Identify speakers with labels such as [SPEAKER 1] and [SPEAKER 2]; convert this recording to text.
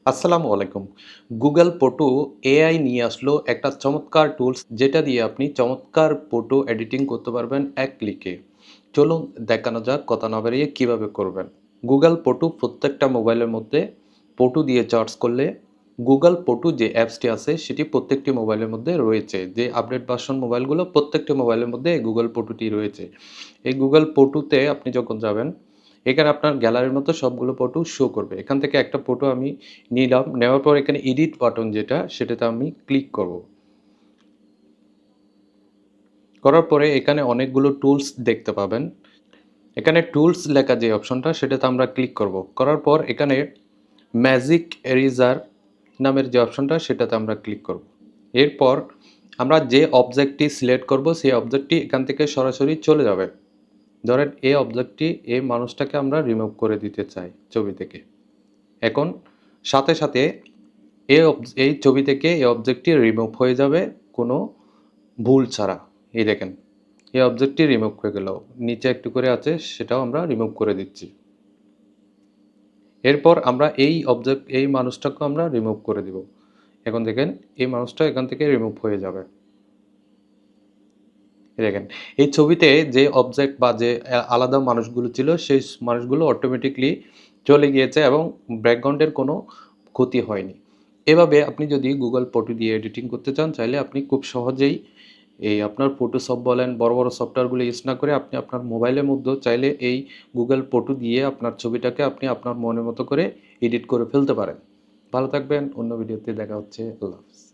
[SPEAKER 1] আসসালামু আলাইকুম। Google photo AI নিয়ে আসলো একটা চমৎকার টুলস যেটা দিয়ে আপনি চমৎকার ফটো এডিটিং করতে পারবেন এক ক্লিকে। চলুন দেখানো যাক কথা না বাড়িয়ে কীভাবে করবেন। গুগল ফটো প্রত্যেকটা মোবাইলের মধ্যে ফটো দিয়ে সার্চ করলে গুগল ফটো যে অ্যাপসটি আছে সেটি প্রত্যেকটি মোবাইলের মধ্যে রয়েছে। যে আপডেট ভার্সন মোবাইলগুলো প্রত্যেকটি মোবাইলের মধ্যে গুগল ফটোটি রয়েছে। এই গুগল ফটোতে আপনি যখন যাবেন এখানে আপনার গ্যালারির মতো সবগুলো ফটো শো করবে। এখান থেকে একটা ফটো আমি নিলাম, নেওয়ার পর এখানে এডিট বাটন যেটা সেটাতে আমি ক্লিক করব। করার পরে এখানে অনেকগুলো টুলস দেখতে পাবেন। এখানে টুলস লেখা যে অপশনটা সেটাতে আমরা ক্লিক করব। করার পর এখানে ম্যাজিক এরেজার নামের যে অপশনটা সেটাতে আমরা ক্লিক করব। এরপর আমরা যে অবজেক্টটি সিলেক্ট করব সেই অবজেক্টটি এখান থেকে সরাসরি চলে যাবে। ধরেন এই অবজেক্টটি এই মানুষটাকে আমরা রিমুভ করে দিতে চাই ছবি থেকে। এখন সাথে সাথে এই ছবি থেকে এই অবজেক্টটি রিমুভ হয়ে যাবে কোনো ভুল ছাড়া। এই দেখেন এই অবজেক্টটি রিমুভ হয়ে গেল। নিচে একটু করে আছে সেটাও আমরা রিমুভ করে দিচ্ছি। এরপর আমরা এই মানুষটাকেও আমরা রিমুভ করে দিব। এখন দেখেন এই মানুষটা এখান থেকে রিমুভ হয়ে যাবে। দেখেন এই ছবিতে যে অবজেক্ট বা যে আলাদা মানুষগুলো ছিল সেই মানুষগুলো অটোমেটিকলি চলে গিয়েছে এবং ব্যাকগ্রাউন্ডের কোনো ক্ষতি হয়নি। এভাবে আপনি যদি গুগল ফটো দিয়ে এডিটিং করতে চান চাইলে আপনি খুব সহজেই এই আপনার ফটোশপ বলেন বড় বড় সফটওয়্যারগুলো ইউজ না করে আপনি আপনার মোবাইলের মধ্যেও চাইলে এই গুগল ফটো দিয়ে আপনার ছবিটাকে আপনি আপনার মনের মতো করে এডিট করে ফেলতে পারেন। ভালো থাকবেন, অন্য ভিডিওতে দেখা হচ্ছে। আল্লাহ হাফেজ।